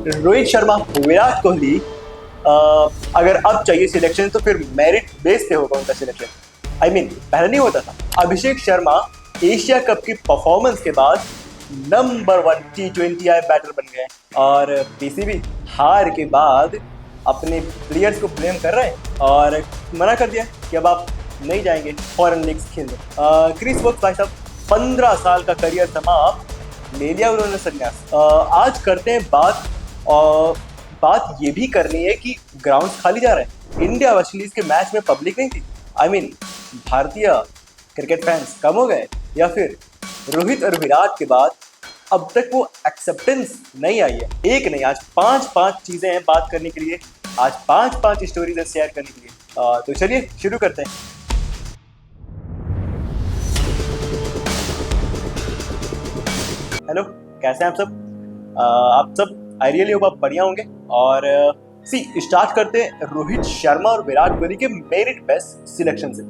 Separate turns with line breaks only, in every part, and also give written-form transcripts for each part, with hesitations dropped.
रोहित शर्मा, विराट कोहली, अगर अब चाहिए सिलेक्शन तो फिर मेरिट बेस पे होगा उनका सिलेक्शन। आई मीन पहले नहीं होता था। अभिषेक शर्मा एशिया कप की परफॉर्मेंस के बाद नंबर 1 T20I बैटर बन गए और पीसीबी हार के बाद अपने प्लेयर्स को ब्लेम कर रहे हैं और मना कर दिया कि अब आप नहीं जाएंगे फॉरेन लीग्स खेलने। क्रिस वोक्स भाई साहब 15 साल का करियर समाप्त, ले लिया उन्होंने संन्यास। आज करते हैं बात ये भी करनी है कि ग्राउंड्स खाली जा रहे हैं। इंडिया वेस्ट इंडीज के मैच में पब्लिक नहीं थी। आई मीन भारतीय क्रिकेट फैंस कम हो गए या फिर रोहित और विराट के बाद अब तक वो एक्सेप्टेंस नहीं आई है। एक नहीं, आज पांच चीजें हैं बात करने के लिए, आज पांच स्टोरीज शेयर करने के लिए। तो चलिए शुरू करते हैं। हेलो, कैसे हैं आप सब आई रियली होप आप बढ़िया होंगे। और स्टार्ट करते हैं रोहित शर्मा और विराट कोहली के मेरिट बेस्ट सिलेक्शन से।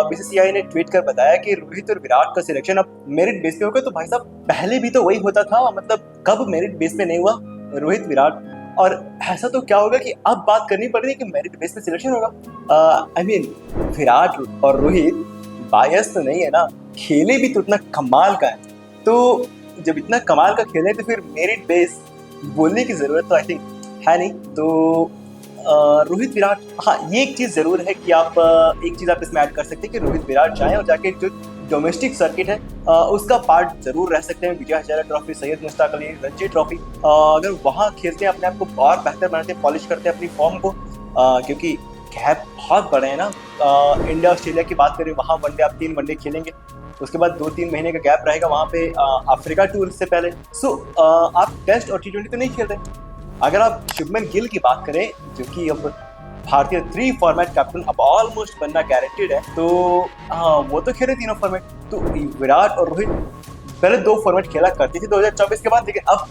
बीसीसीआई ने ट्वीट कर बताया कि रोहित और विराट का सिलेक्शन अब मेरिट बेस पे होगा। तो भाई साहब पहले भी तो वही होता था, मतलब कब मेरिट बेस पे नहीं हुआ रोहित विराट, और ऐसा तो क्या होगा कि अब बात करनी पड़ रही है कि मेरिट बेस पे सिलेक्शन होगा। आई मीन विराट और रोहित बायस तो नहीं है ना, खेले भी तो इतना कमाल का है, तो जब इतना कमाल का खेले तो फिर मेरिट बेस बोलने की जरूरत तो आई थिंक है नहीं। तो रोहित विराट, हाँ ये एक चीज़ ज़रूर है कि आप एक चीज़ आप इसमें ऐड कर सकते हैं कि रोहित विराट जाएं और जाके जो डोमेस्टिक सर्किट है उसका पार्ट ज़रूर रह सकते हैं। विजय हजारे ट्रॉफी, सैयद मुश्ताक अली, रणजी ट्रॉफी, अगर वहाँ खेलते हैं अपने आप को और बेहतर बनाते हैं, पॉलिश करते हैं अपनी फॉर्म को, क्योंकि गैप बहुत बड़े हैं ना। इंडिया ऑस्ट्रेलिया की बात करें, वहाँ वनडे आप 3 वनडे खेलेंगे, उसके बाद 2-3 महीने का गैप रहेगा वहाँ पे अफ्रीका टूर से पहले। आप टेस्ट और T20 तो नहीं खेल रहे। अगर आप शुभमन गिल की बात करें, जो कि अब भारतीय 3 फॉर्मेट कैप्टन अब ऑलमोस्ट बनना गारंटेड है, तो वो तो खेले तीनों फॉर्मेट। तो विराट और रोहित पहले 2 फॉर्मेट खेला करते थे 2024 के बाद, लेकिन अब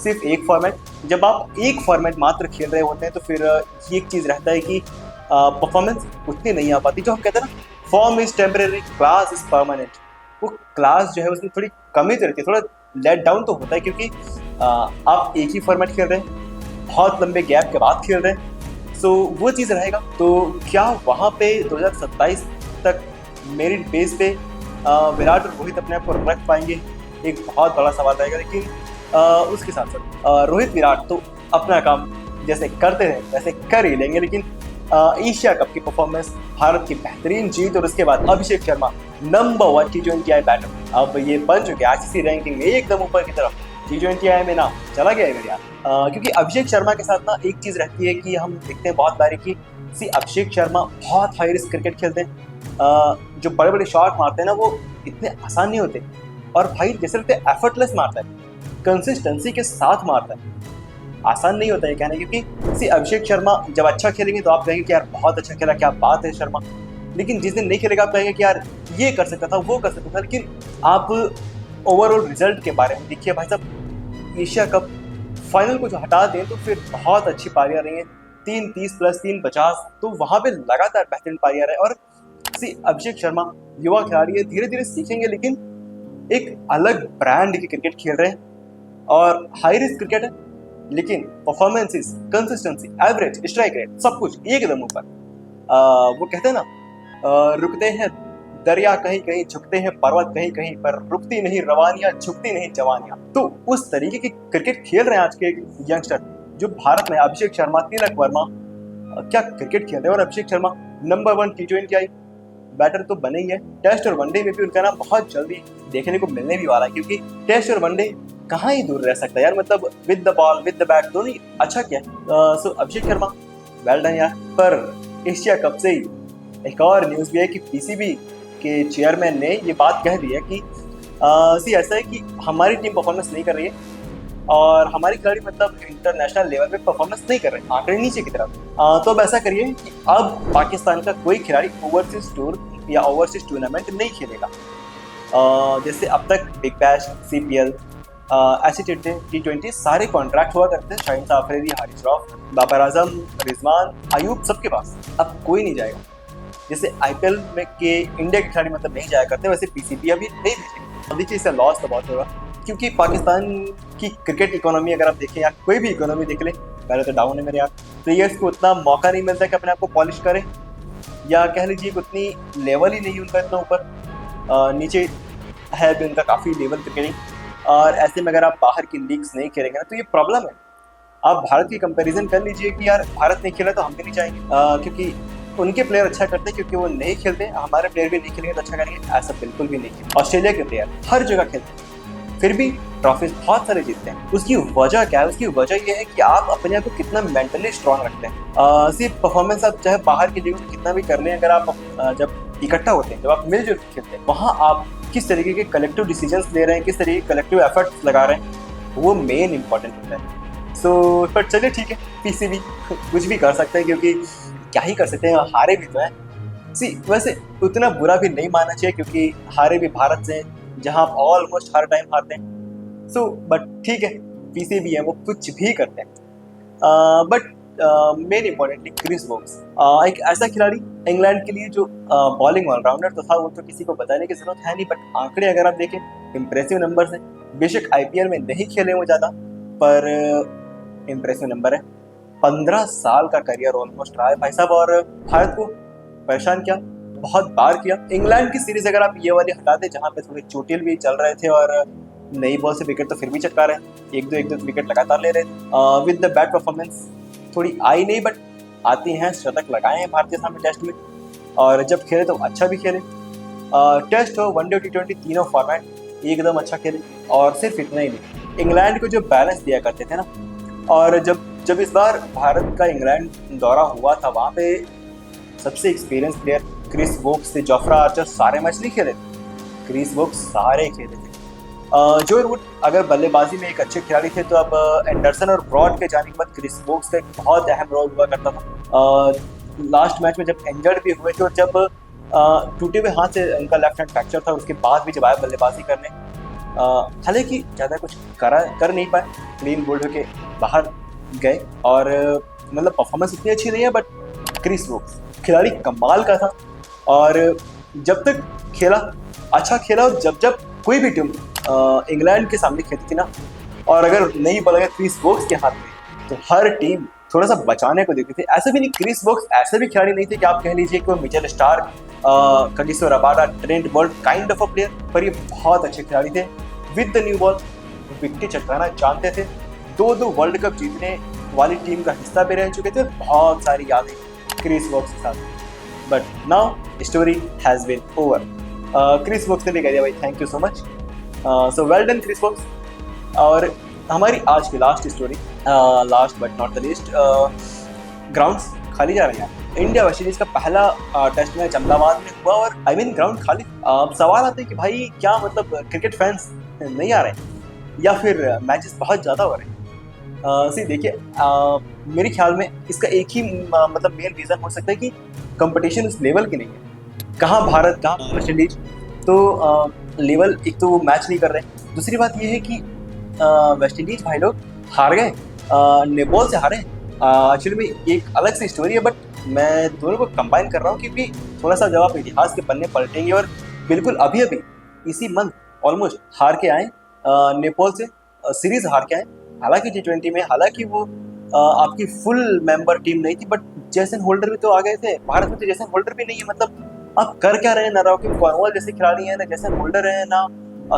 सिर्फ 1 फॉर्मेट। जब आप 1 फॉर्मेट मात्र खेल रहे होते हैं तो फिर ये एक चीज़ रहता है कि परफॉर्मेंस उतनी नहीं आ पाती। जो हम कहते हैं ना, form is temporary, class is permanent. वो क्लास जो है उसमें थोड़ी कमी तो रहती है, थोड़ा लेट डाउन तो होता है, क्योंकि आप एक ही फॉर्मेट खेल रहे हैं, बहुत लंबे गैप के बाद खेल रहे हैं, सो वो चीज़ रहेगा। तो क्या वहाँ पे 2027 तक मेरिट बेस पे विराट और रोहित अपने आप को रख पाएंगे, एक बहुत बड़ा सवाल रहेगा। लेकिन उसके साथ साथ रोहित विराट तो अपना काम जैसे करते रहे वैसे कर ही लेंगे, लेकिन एशिया कप की परफॉर्मेंस, भारत की बेहतरीन जीत और उसके बाद Abhishek Sharma number 1 T20I batter, अब ये बन चुके आईसीसी रैंकिंग में एकदम ऊपर की तरफ। T20I में नाम चला गया है यार। क्योंकि अभिषेक शर्मा के साथ ना एक चीज़ रहती है कि हम देखते हैं बहुत बारी कि अभिषेक शर्मा बहुत हाई रिस्क क्रिकेट खेलते हैं। जो बड़े बड़े शॉट मारते हैं ना, वो इतने आसान नहीं होते, और भाई जैसे लगते एफर्टलेस मारता है, कंसिस्टेंसी के साथ मारता है। आसान नहीं होता है कहना, क्योंकि अभिषेक शर्मा जब अच्छा खेलेंगे तो आप कहेंगे कि यार बहुत अच्छा खेला, क्या बात है शर्मा। लेकिन जिस दिन नहीं खेलेगा आप कहेंगे कि यार ये कर सकता था, वो कर सकता था। लेकिन आप ओवरऑल रिजल्ट के बारे में देखिए भाई साहब, एशिया कप फाइनल को जो हटा दें तो फिर बहुत अच्छी पारियां रही हैं, 330 प्लस 350, तो वहाँ पे लगातार बेहतरीन पारियां रहे। और अभिषेक शर्मा युवा खिलाड़ी है, धीरे धीरे सीखेंगे, लेकिन एक अलग ब्रांड की क्रिकेट खेल रहे हैं और हाई रिस्क क्रिकेट है, लेकिन performances, consistency, average, strike rate, सब कुछ एकदम ऊपर। वो कहते हैं ना, रुकते हैं दरिया कहीं कहीं, झुकते हैं पर्वत कहीं कहीं, पर रुकती नहीं रवानियां, झुकती नहीं जवानियां। तो उस तरीके की क्रिकेट खेल रहे हैं आज के यंगस्टर जो भारत में। अभिषेक शर्मा, तिलक वर्मा क्या क्रिकेट खेल रहे हैं, और Abhishek Sharma number 1 T20I batter तो बने ही है। टेस्ट और वनडे में भी उनका नाम बहुत जल्दी देखने को मिलने भी वाला है, क्योंकि टेस्ट और वनडे कहाँ ही दूर रह सकता है यार, मतलब with the ball with the bat दोनों ही अच्छा किया। अभिषेक शर्मा वेल डन यार। पर एशिया कप से ही एक और न्यूज़ भी है कि पीसीबी के चेयरमैन ने ये बात कह दी है कि ऐसा है कि हमारी टीम परफॉर्मेंस नहीं कर रही है और हमारे खिलाड़ी मतलब इंटरनेशनल लेवल पे परफॉर्मेंस नहीं कर रहे, आंकड़े नीचे की तरफ। तो अब ऐसा करिए कि अब पाकिस्तान का कोई खिलाड़ी ओवरसीज टूर या ओवरसीज टूर्नामेंट नहीं खेलेगा। जैसे अब तक बिग बैश, CPL, ऐसे T20 सारे कॉन्ट्रैक्ट हुआ करते हैं शाहीन अफरीदी, हारिस रऊफ, बाबर आजम, रिजवान, अयूब, सबके पास। अब कोई नहीं जाएगा। जैसे IPL में के इंडिया के खिलाड़ी मतलब नहीं जाया करते, वैसे PCB अभी नहीं भेजेंगे। देखिए इससे लॉस तो बहुत होगा। क्योंकि पाकिस्तान की क्रिकेट इकोनॉमी अगर आप देखें या कोई भी इकोनॉमी देख ले, पहले तो डाउन है मेरे यार। प्लेयर्स को उतना मौका नहीं मिलता कि अपने आप को पॉलिश करें, या कह लीजिए कि उतनी लेवल ही नहीं उनका इतना ऊपर, नीचे है भी उनका काफ़ी लेवल क्रिकेटिंग। और ऐसे में अगर आप बाहर की लीग्स नहीं खेलेंगे ना तो ये प्रॉब्लम है। आप भारत की कंपैरिजन कर लीजिए कि यार भारत नहीं खेला तो हम भी नहीं चाहेंगे, क्योंकि उनके प्लेयर अच्छा करते हैं क्योंकि वो नहीं खेलते, हमारे प्लेयर भी नहीं खेलेंगे तो अच्छा करेंगे, ऐसा बिल्कुल भी नहीं। ऑस्ट्रेलिया के प्लेयर हर जगह खेलते हैं फिर भी ट्रॉफीज बहुत सारे जीतते हैं। उसकी वजह क्या है? उसकी वजह ये है कि आप अपने आप को कितना मेंटली स्ट्रांग रखते हैं। सिर्फ परफॉर्मेंस आप चाहे बाहर की लीग में कितना भी कर लें, अगर आप जब इकट्ठा होते हैं, जब आप मिलजुल के खेलते हैं, वहाँ आप किस तरीके के कलेक्टिव डिसीजंस ले रहे हैं, किस तरीके के कलेक्टिव एफर्ट्स लगा रहे हैं, वो मेन इंपॉर्टेंट होता है। सो पर चलिए ठीक है, पीसीबी कुछ भी कर सकते हैं क्योंकि क्या ही कर सकते हैं, हारे भी तो हैं। वैसे उतना बुरा भी नहीं मानना चाहिए क्योंकि हारे भी भारत से जहां आप ऑलमोस्ट हर टाइम हारते हैं। सो बट ठीक है, पीसीबी है, वो कुछ भी करते हैं। But main importantly Chris Woakes एक ऐसा खिलाड़ी इंग्लैंड के लिए जो बॉलिंग ऑलराउंडर तो था, वो तो किसी को बताने की जरूरत है नहीं, बट आंकड़े अगर आप देखें इम्प्रेसिव नंबर है। बेशक आईपीएल में नहीं खेले वो ज़्यादा, पर इम्प्रेसिव नंबर है। 15 साल का करियर ऑलमोस्ट रहा है भाई साहब, और भारत को परेशान किया, बहुत बार किया। इंग्लैंड की सीरीज अगर आप ये वाली हटा दें जहाँ पे थोड़े चोटिल भी चल रहे थे और नई बॉल से विकेट तो फिर भी चटका रहे, एक दो विकेट लगातार ले रहे थे। विद द बैट परफॉर्मेंस थोड़ी आई नहीं, बट आती हैं, शतक लगाए हैं भारतीय सामने टेस्ट में, और जब खेले तो अच्छा भी खेले। टेस्ट हो, वनडे, टी20 तीनों फॉर्मेट एकदम अच्छा खेले। और सिर्फ इतना ही नहीं, इंग्लैंड को जो बैलेंस दिया करते थे ना, और जब इस बार भारत का इंग्लैंड दौरा हुआ था, वहाँ पे सबसे एक्सपीरियंस प्लेयर क्रिस वोक्स से जोफ्रा आर्चर सारे मैच नहीं खेले थे, क्रिस वोक्स सारे खेले थे। जो वुड अगर बल्लेबाजी में एक अच्छे खिलाड़ी थे, तो अब एंडरसन और ब्रॉड के जाने के बाद क्रिस वोक्स का एक बहुत अहम रोल हुआ करता था। लास्ट मैच में जब इंजर्ड भी हुए थे और जब टूटे हुए हाथ से उनका लेफ्ट हैंड फ्रैक्चर था, उसके बाद भी जब आए बल्लेबाजी करने, हालांकि ज़्यादा कुछ कर नहीं पाए, क्लीन बोल्ड होके बाहर गए, और मतलब परफॉर्मेंस इतनी अच्छी नहीं है, बट क्रिस वोक्स खिलाड़ी कमाल का था। और जब तक खेला अच्छा खेला, और जब कोई भी टीम इंग्लैंड के सामने खेलती थी ना, और अगर नहीं बोला गया क्रिस वोक्स के हाथ में, तो हर टीम थोड़ा सा बचाने को देखती थी। ऐसे भी नहीं, क्रिस वोक्स ऐसे भी खिलाड़ी नहीं थे कि आप कह लीजिए कि वो Mitchell Starc, Kagiso Rabada, Trent Boult kind of a player, पर ये बहुत अच्छे खिलाड़ी थे। With the new ball wicket चटकाना जानते थे, 2 वर्ल्ड कप जीतने वाली टीम का हिस्सा भी रह चुके थे, बहुत सारी यादें क्रिस वोक्स के साथ। But now story has been over. Chris Woakes ने भी कह दिया भाई thank you so much, so well done Chris Woakes. और हमारी आज की last story, last but not the least, grounds खाली जा रहे हैं। इंडिया वेस्ट इंडीज का पहला टेस्ट मैच अहमदाबाद में हुआ, और आई मीन ग्राउंड खाली। सवाल आते हैं कि भाई क्या मतलब क्रिकेट फैंस नहीं आ रहे हैं या फिर मैचेस बहुत ज़्यादा हो रहे हैं? देखिए, मेरे ख्याल में इसका एक ही मतलब मेन रीज़न हो सकता है कि कंपटीशन उस लेवल की नहीं है। कहाँ भारत, कहाँ वेस्ट इंडीज, तो लेवल एक तो वो मैच नहीं कर रहे। दूसरी बात ये है कि वेस्ट इंडीज भाई लोग हार गए, नेपाल से हारे। एक्चुअली में एक अलग सी स्टोरी है, बट मैं दोनों को कंबाइन कर रहा हूँ क्योंकि थोड़ा सा जब आप इतिहास के पन्ने पलटेंगे, और बिल्कुल अभी इसी मंथ ऑलमोस्ट हार के आए नेपाल से, सीरीज हार के आए। हालांकि टी20 में, हालांकि वो आपकी फुल मेंबर टीम नहीं थी, बट जैसन होल्डर भी तो आ गए थे। भारत में तो जैसन होल्डर भी नहीं है, मतलब आप कर क्या रहे हैं? ना रॉकिन कॉर्नवॉल जैसे खिलाड़ी हैं, ना जैसन होल्डर है, ना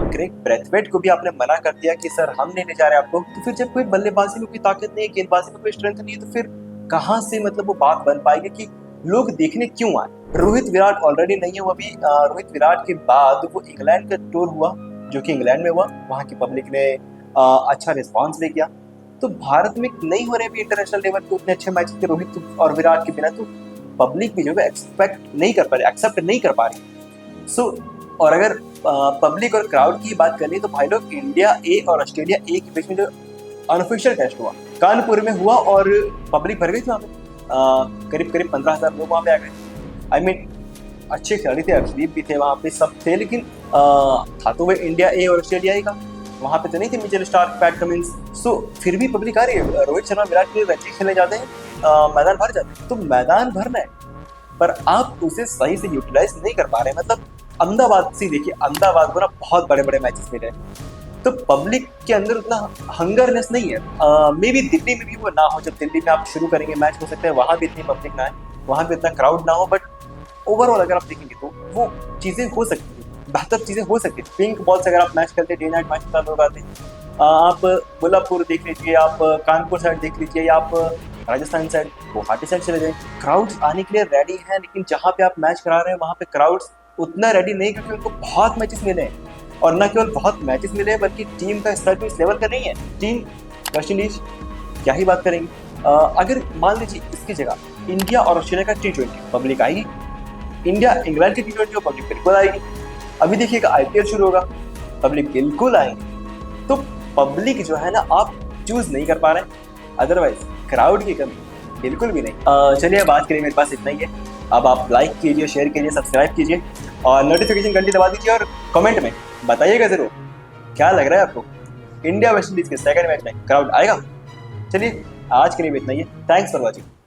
क्रेग ब्रेथवेट को भी आपने मना कर दिया कि सर हम नहीं ले जा रहे आपको। तो फिर जब कोई बल्लेबाजी में कोई ताकत नहीं है, गेंदबाजी में कोई स्ट्रेंथ नहीं है, तो फिर कहाँ से मतलब वो बात बन पाएगी कि लोग देखने क्यों आए? रोहित विराट ऑलरेडी नहीं है, वो अभी रोहित विराट के बाद वो इंग्लैंड का टूर हुआ, जो कि इंग्लैंड में हुआ, वहाँ की पब्लिक ने अच्छा रिस्पॉन्स भी किया। तो भारत में नहीं हो रहे भी इंटरनेशनल लेवल पे उतने अच्छे मैच थे रोहित और विराट के बिना, तो पब्लिक भी जो है एक्सपेक्ट नहीं कर पा रही, एक्सेप्ट नहीं कर पा रही। सो और अगर पब्लिक और क्राउड की बात करें तो भाई लोग, इंडिया ए और ऑस्ट्रेलिया ए के बीच में जो अनऑफिशियल टेस्ट हुआ कानपुर में हुआ, और पब्लिक भर गई थी वहाँ पे, करीब 15,000 लोग वहाँ पे आ गए। आई मीन अच्छे खिलाड़ी थे, अर्शदीप भी थे वहाँ पे, सब थे, लेकिन था तो वह इंडिया ए और ऑस्ट्रेलिया ए का, वहाँ पे तो नहीं थे मिचेल स्टार्क, पैट कमिंस। सो फिर भी पब्लिक आ रही है। रोहित शर्मा विराट के लिए रणजी खेलने जाते हैं, मैदान भर जाते हैं, तो मैदान भरना है, पर आप उसे सही से यूटिलाइज नहीं कर पा रहे। मतलब अहमदाबाद से देखिए, अहमदाबाद को ना बहुत बड़े बड़े मैचेस मिले, तो पब्लिक के अंदर उतना हंगरनेस नहीं है। मे बी दिल्ली में भी वो ना हो, जब दिल्ली में आप शुरू करेंगे मैच, हो सकता है वहाँ भी इतनी पब्लिक ना है, वहाँ भी इतना क्राउड ना हो, बट ओवरऑल अगर आप देखेंगे तो वो चीज़ें हो सकती है, बेहतर चीज़ें हो सकती है। पिंक बॉल से अगर आप मैच खेलते, डे नाइट मैच में लोग आते हैं, आप कोल्हापुर देख लीजिए, आप कानपुर साइड देख लीजिए, या आप राजस्थान साइड, गुवाहाटी साइड चले जाए, क्राउड्स आने के लिए रेडी हैं, लेकिन जहाँ पे आप मैच करा रहे हैं वहाँ पे क्राउड्स उतना रेडी नहीं, क्योंकि उनको बहुत मैचेस मिले हैं, और न केवल बहुत मैचेस मिले हैं बल्कि टीम का स्तर भी इस लेवल का नहीं है। टीम वेस्ट इंडीज क्या ही बात करेंगे। अगर मान लीजिए इसकी जगह इंडिया और ऑस्ट्रेलिया का T20 पब्लिक आएगी, इंडिया इंग्लैंड की T20 को पब्लिक बिल्कुल आएगी। अभी देखिएगा IPL शुरू होगा, पब्लिक बिल्कुल आएगी। तो पब्लिक जो है ना, आप चूज नहीं कर पा रहे, अदरवाइज क्राउड की कमी बिल्कुल भी नहीं। चलिए अब आज के लिए मेरे पास इतना ही है। अब आप लाइक कीजिए, शेयर कीजिए, सब्सक्राइब कीजिए और नोटिफिकेशन घंटी दबा दीजिए, और कमेंट में बताइएगा जरूर क्या लग रहा है आपको, इंडिया वेस्ट इंडीज के सेकंड मैच में क्राउड आएगा। चलिए आज के लिए भी इतना ही है। Thanks for watching.